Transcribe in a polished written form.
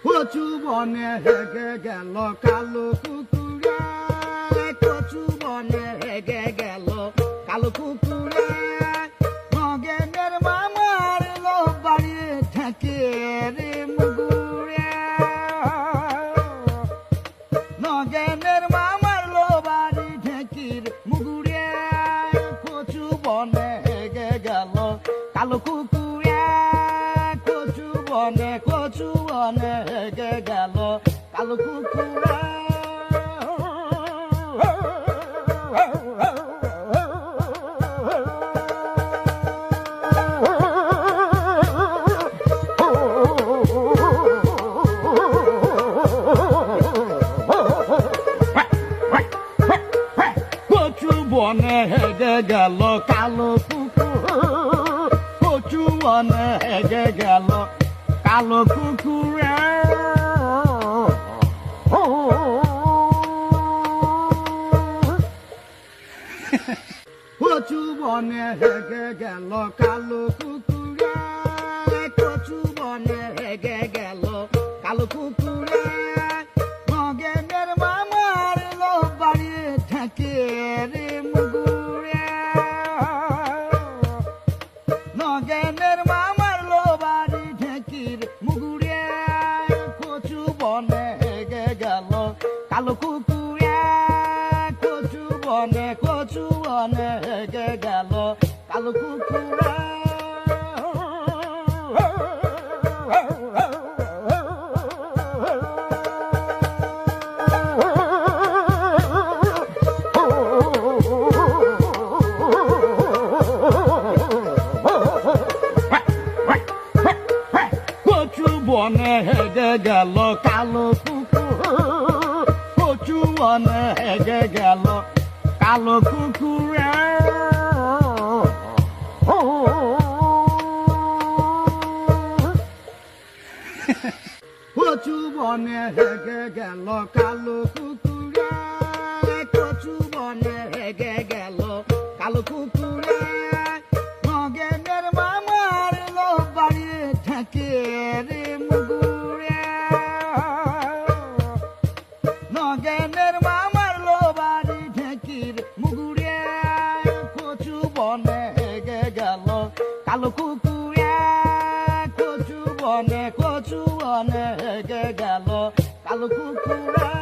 কচু বনে হেগে গেল কালো কুকুরে, কচু বনে হেগে গেল কালো কুকুরে। নগেনের মামার লো বাড়ি থাকে রে মুগুরে, নগেনের মামার লো বাড়ি ঢেকির মুগুরে। কচু বনে হেগে গেল কালো কুকুরে, কচু বনে হেগে গেল কালো কুকুরে। কচু বনে হেগে গেল কালো কুকুর, কচু বনে হেগে গেল কালো কুকুরে। কচু বনে হেগে গেল কালো কুকুরে, কচু বনে হেগে গেল কালো কুকুরে। নগেনের মামার লো বাড়ি থাকে রে মুগুরে, নগেনের মামার লো বাড়ি ঢেকির মুগুরে। কচু বনে হেগে গেল কালো কুকুরে, কচু বনে হেগে গেল কালো কুকুরে। কচু বনে হেগে গেল কালো কুকুর, কচু বনে হেগে গেল কালো কুকুরে। কচু বনে হেগে গেল কালো কুকুরে, কচু বনে হেগে গেল কালো কুকুরে। নগেনের মামার লো বাড়ি থাকে রে মুগুরে, নগেনের মামার লো বাড়ি ঢেকির মুগুরে। কচু বনে হেগে গেল কালো কুকুরে, কচু বনে হেগে গেল কালো কুকুরে।